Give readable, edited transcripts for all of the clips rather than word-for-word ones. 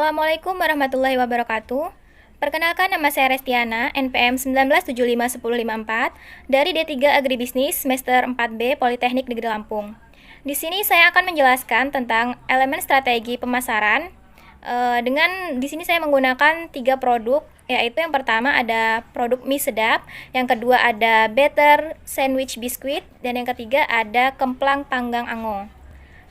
Assalamualaikum warahmatullahi wabarakatuh. Perkenalkan, nama saya Restiana, NPM 19751054 dari D3 Agribisnis semester 4B Politeknik Negeri Lampung. Di sini saya akan menjelaskan tentang elemen strategi pemasaran. Di sini saya menggunakan 3 produk, yaitu yang pertama ada produk mie sedap, yang kedua ada Better Sandwich Biscuit, dan yang ketiga ada Kemplang Panggang Ango.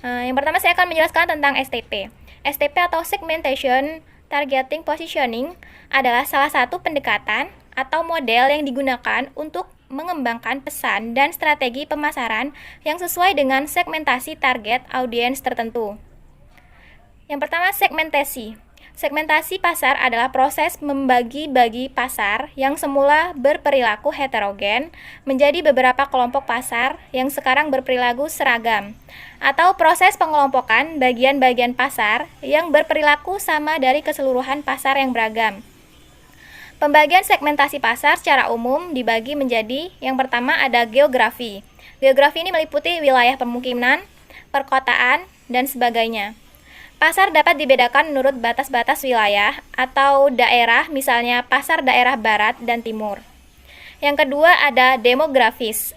Yang pertama saya akan menjelaskan tentang STP. STP atau Segmentation Targeting Positioning adalah salah satu pendekatan atau model yang digunakan untuk mengembangkan pesan dan strategi pemasaran yang sesuai dengan segmentasi target audiens tertentu. Yang pertama, segmentasi. Segmentasi pasar adalah proses membagi-bagi pasar yang semula berperilaku heterogen menjadi beberapa kelompok pasar yang sekarang berperilaku seragam, atau proses pengelompokan bagian-bagian pasar yang berperilaku sama dari keseluruhan pasar yang beragam. Pembagian segmentasi pasar secara umum dibagi menjadi, yang pertama ada geografi. Geografi ini meliputi wilayah pemukiman, perkotaan, dan sebagainya. Pasar dapat dibedakan menurut batas-batas wilayah atau daerah, misalnya pasar daerah barat dan timur. Yang kedua ada demografis,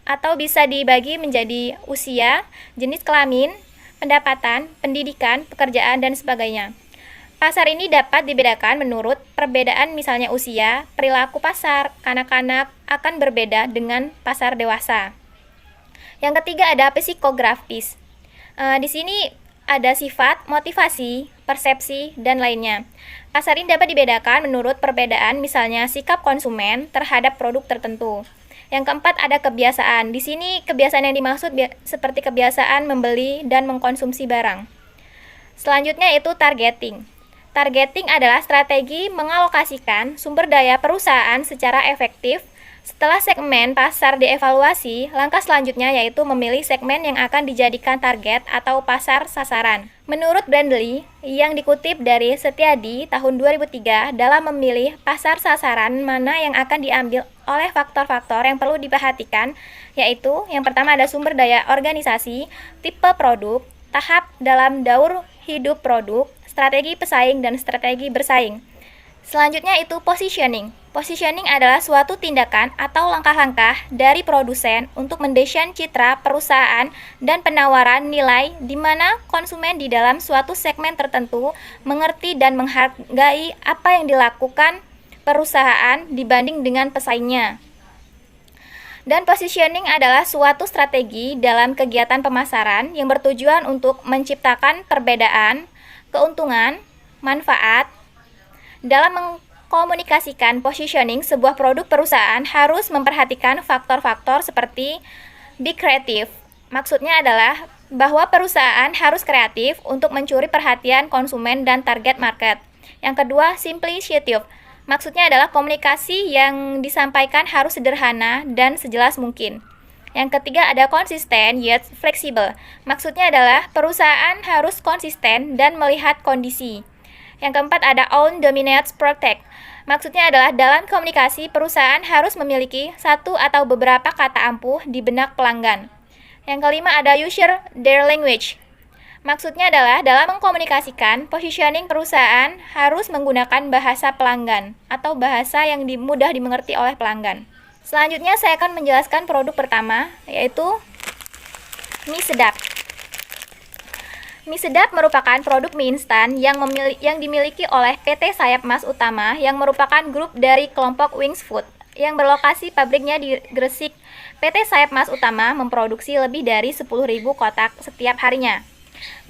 atau bisa dibagi menjadi usia, jenis kelamin, pendapatan, pendidikan, pekerjaan, dan sebagainya. Pasar ini dapat dibedakan menurut perbedaan, misalnya usia, perilaku pasar, kanak-kanak akan berbeda dengan pasar dewasa. Yang ketiga ada psikografis. Di sini ada sifat, motivasi, persepsi, dan lainnya. Pasar ini dapat dibedakan menurut perbedaan, misalnya sikap konsumen terhadap produk tertentu. Yang keempat ada kebiasaan. Di sini kebiasaan yang dimaksud seperti kebiasaan membeli dan mengkonsumsi barang. Selanjutnya itu targeting. Targeting adalah strategi mengalokasikan sumber daya perusahaan secara efektif. Setelah segmen pasar dievaluasi, langkah selanjutnya yaitu memilih segmen yang akan dijadikan target atau pasar sasaran. Menurut Brandley, yang dikutip dari Setiadi tahun 2003, dalam memilih pasar sasaran mana yang akan diambil oleh faktor-faktor yang perlu diperhatikan, yaitu yang pertama ada sumber daya organisasi, tipe produk, tahap dalam daur hidup produk, strategi pesaing, dan strategi bersaing. Selanjutnya itu positioning. Positioning adalah suatu tindakan atau langkah-langkah dari produsen untuk mendesain citra perusahaan dan penawaran nilai di mana konsumen di dalam suatu segmen tertentu mengerti dan menghargai apa yang dilakukan perusahaan dibanding dengan pesaingnya. Dan positioning adalah suatu strategi dalam kegiatan pemasaran yang bertujuan untuk menciptakan perbedaan, keuntungan, manfaat. Dalam mengkomunikasikan positioning sebuah produk, perusahaan harus memperhatikan faktor-faktor seperti be creative. Maksudnya adalah bahwa perusahaan harus kreatif untuk mencuri perhatian konsumen dan target market. Yang kedua, simplicity. Maksudnya adalah komunikasi yang disampaikan harus sederhana dan sejelas mungkin. Yang ketiga ada konsisten yet fleksibel. Maksudnya adalah perusahaan harus konsisten dan melihat kondisi. Yang keempat ada own dominates protect. Maksudnya adalah dalam komunikasi perusahaan harus memiliki satu atau beberapa kata ampuh di benak pelanggan. Yang kelima ada user their language. Maksudnya adalah dalam mengkomunikasikan positioning perusahaan harus menggunakan bahasa pelanggan atau bahasa yang mudah dimengerti oleh pelanggan. Selanjutnya saya akan menjelaskan produk pertama, yaitu mie sedap. Mie sedap merupakan produk mie instan yang dimiliki oleh PT Sayap Mas Utama yang merupakan grup dari kelompok Wings Food yang berlokasi pabriknya di Gresik. PT Sayap Mas Utama memproduksi lebih dari 10.000 kotak setiap harinya.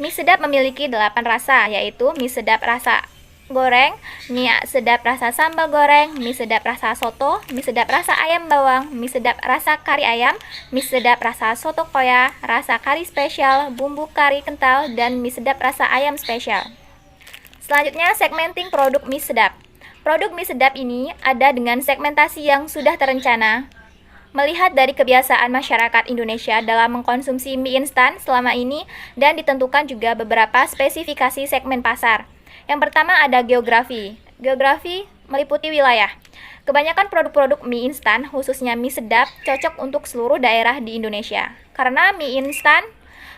Mie sedap memiliki 8 rasa, yaitu mie sedap rasa goreng, mie sedap rasa sambal goreng, mie sedap rasa soto, mie sedap rasa ayam bawang, mie sedap rasa kari ayam, mie sedap rasa soto koya, rasa kari spesial, bumbu kari kental, dan mie sedap rasa ayam spesial. Selanjutnya segmenting produk mie sedap. Produk mie sedap ini ada dengan segmentasi yang sudah terencana. Melihat dari kebiasaan masyarakat Indonesia dalam mengkonsumsi mie instan selama ini dan ditentukan juga beberapa spesifikasi segmen pasar. Yang pertama ada geografi. Geografi meliputi wilayah. Kebanyakan produk-produk mie instan, khususnya mie sedap, cocok untuk seluruh daerah di Indonesia. Karena mie instan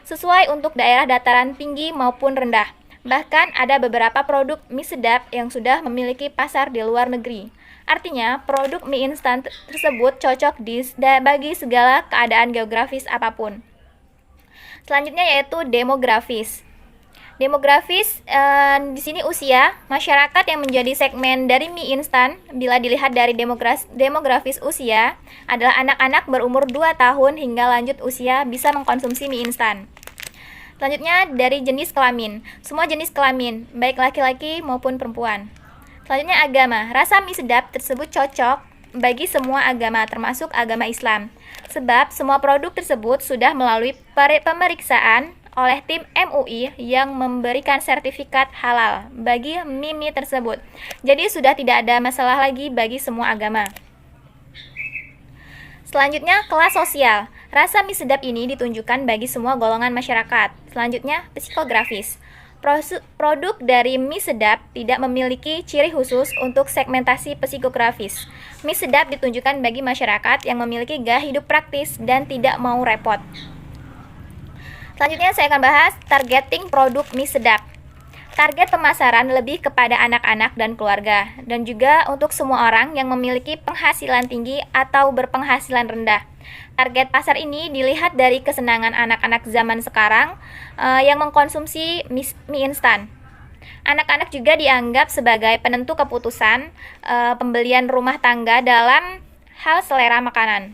sesuai untuk daerah dataran tinggi maupun rendah. Bahkan ada beberapa produk mie sedap yang sudah memiliki pasar di luar negeri. Artinya, produk mie instan tersebut cocok bagi segala keadaan geografis apapun. Selanjutnya yaitu demografis. Demografis di sini usia masyarakat yang menjadi segmen dari mie instan bila dilihat dari demografis usia adalah anak-anak berumur 2 tahun hingga lanjut usia bisa mengkonsumsi mie instan. Selanjutnya dari jenis kelamin. Semua jenis kelamin, baik laki-laki maupun perempuan. Selanjutnya agama. Rasa mie sedap tersebut cocok bagi semua agama termasuk agama Islam. Sebab semua produk tersebut sudah melalui pemeriksaan oleh tim MUI yang memberikan sertifikat halal bagi mie tersebut. Jadi sudah tidak ada masalah lagi bagi semua agama. Selanjutnya, kelas sosial. Rasa mie sedap ini ditunjukkan bagi semua golongan masyarakat. Selanjutnya, psikografis. Produk dari mie sedap tidak memiliki ciri khusus untuk segmentasi psikografis. Mie sedap ditunjukkan bagi masyarakat yang memiliki gaya hidup praktis dan tidak mau repot. Selanjutnya saya akan bahas targeting produk mie sedap. Target pemasaran lebih kepada anak-anak dan keluarga, dan juga untuk semua orang yang memiliki penghasilan tinggi atau berpenghasilan rendah. Target pasar ini dilihat dari kesenangan anak-anak zaman sekarang yang mengkonsumsi mie instan. Anak-anak juga dianggap sebagai penentu keputusan pembelian rumah tangga dalam hal selera makanan.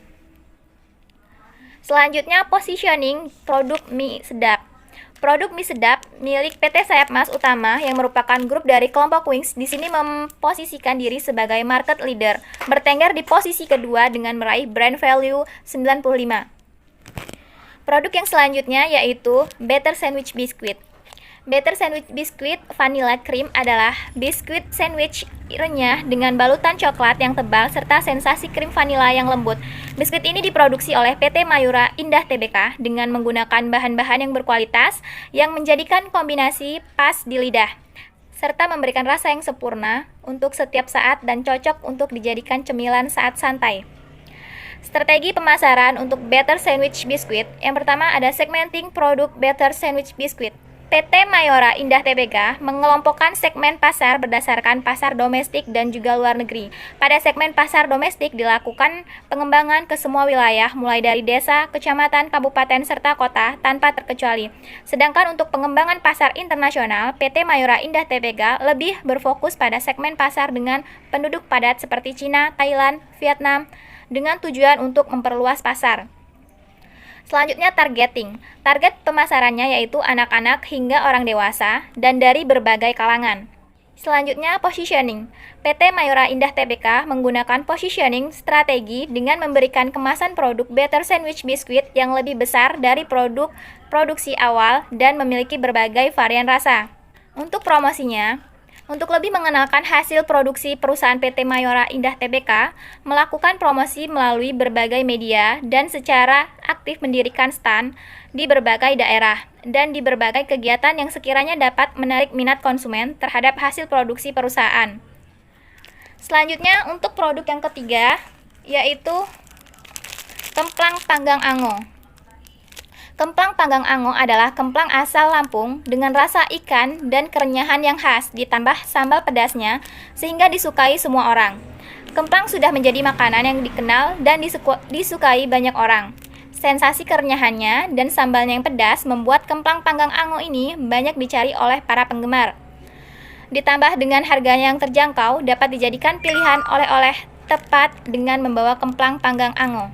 Selanjutnya, positioning produk mie sedap. Produk mie sedap milik PT Sayap Mas Utama yang merupakan grup dari kelompok Wings di sini memposisikan diri sebagai market leader, bertengger di posisi kedua dengan meraih brand value 95. Produk yang selanjutnya yaitu Better Sandwich Biscuit. Better Sandwich Biscuit Vanilla Cream adalah biskuit sandwich renyah dengan balutan coklat yang tebal serta sensasi krim vanila yang lembut. Biskuit ini diproduksi oleh PT Mayura Indah Tbk dengan menggunakan bahan-bahan yang berkualitas yang menjadikan kombinasi pas di lidah, serta memberikan rasa yang sempurna untuk setiap saat dan cocok untuk dijadikan cemilan saat santai. Strategi pemasaran untuk Better Sandwich Biscuit. Yang pertama ada segmenting produk Better Sandwich Biscuit. PT Mayora Indah Tbk mengelompokkan segmen pasar berdasarkan pasar domestik dan juga luar negeri. Pada segmen pasar domestik dilakukan pengembangan ke semua wilayah mulai dari desa, kecamatan, kabupaten, serta kota tanpa terkecuali. Sedangkan untuk pengembangan pasar internasional, PT Mayora Indah Tbk lebih berfokus pada segmen pasar dengan penduduk padat seperti Cina, Thailand, Vietnam dengan tujuan untuk memperluas pasar. Selanjutnya targeting. Target pemasarannya yaitu anak-anak hingga orang dewasa dan dari berbagai kalangan. Selanjutnya positioning. PT Mayora Indah Tbk menggunakan positioning strategi dengan memberikan kemasan produk Better Sandwich Biscuit yang lebih besar dari produk produksi awal dan memiliki berbagai varian rasa. Untuk promosinya, untuk lebih mengenalkan hasil produksi perusahaan PT Mayora Indah Tbk, melakukan promosi melalui berbagai media dan secara aktif mendirikan stand di berbagai daerah dan di berbagai kegiatan yang sekiranya dapat menarik minat konsumen terhadap hasil produksi perusahaan. Selanjutnya untuk produk yang ketiga yaitu kemplang panggang ango. Kemplang panggang ango adalah kemplang asal Lampung dengan rasa ikan dan kerenyahan yang khas ditambah sambal pedasnya sehingga disukai semua orang. Kemplang sudah menjadi makanan yang dikenal dan disukai banyak orang. Sensasi kerenyahannya dan sambalnya yang pedas membuat kemplang panggang ango ini banyak dicari oleh para penggemar. Ditambah dengan harganya yang terjangkau dapat dijadikan pilihan oleh-oleh tepat dengan membawa kemplang panggang ango.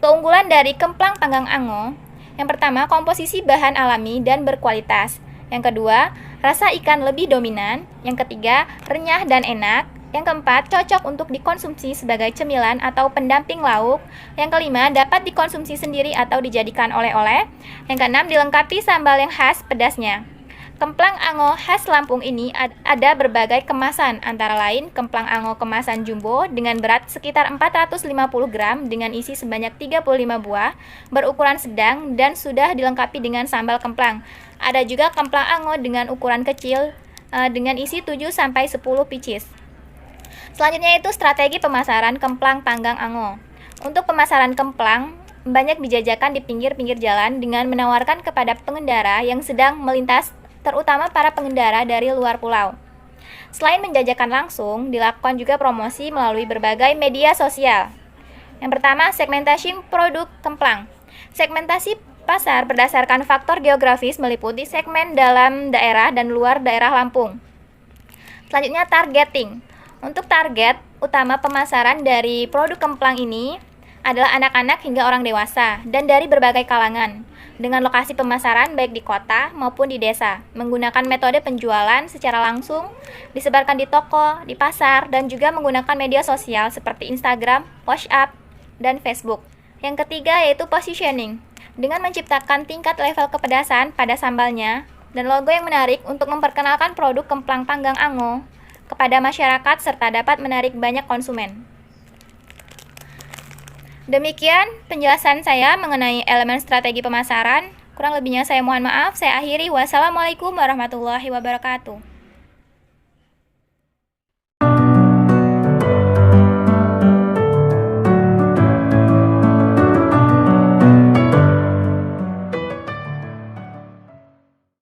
Keunggulan dari kemplang panggang ango, yang pertama, komposisi bahan alami dan berkualitas. Yang kedua, rasa ikan lebih dominan. Yang ketiga, renyah dan enak. Yang keempat, cocok untuk dikonsumsi sebagai cemilan atau pendamping lauk. Yang kelima, dapat dikonsumsi sendiri atau dijadikan oleh-oleh. Yang keenam, dilengkapi sambal yang khas pedasnya. Kemplang ango khas Lampung ini ada berbagai kemasan, antara lain kemplang ango kemasan jumbo dengan berat sekitar 450 gram dengan isi sebanyak 35 buah, berukuran sedang dan sudah dilengkapi dengan sambal kemplang. Ada juga kemplang ango dengan ukuran kecil dengan isi 7-10 pieces. Selanjutnya itu strategi pemasaran kemplang panggang ango. Untuk pemasaran kemplang, banyak dijajakan di pinggir-pinggir jalan dengan menawarkan kepada pengendara yang sedang melintas terutama para pengendara dari luar pulau. Selain menjajakan langsung, dilakukan juga promosi melalui berbagai media sosial. Yang pertama, segmentasi produk kemplang. Segmentasi pasar berdasarkan faktor geografis meliputi segmen dalam daerah dan luar daerah Lampung. Selanjutnya, targeting. Untuk target utama pemasaran dari produk kemplang ini adalah anak-anak hingga orang dewasa dan dari berbagai kalangan, dengan lokasi pemasaran baik di kota maupun di desa, menggunakan metode penjualan secara langsung, disebarkan di toko, di pasar, dan juga menggunakan media sosial seperti Instagram, WhatsApp, dan Facebook. Yang ketiga yaitu positioning, dengan menciptakan tingkat level kepedasan pada sambalnya dan logo yang menarik untuk memperkenalkan produk kemplang panggang Ango kepada masyarakat serta dapat menarik banyak konsumen. Demikian penjelasan saya mengenai elemen strategi pemasaran. Kurang lebihnya saya mohon maaf. Saya akhiri. Wassalamualaikum warahmatullahi wabarakatuh.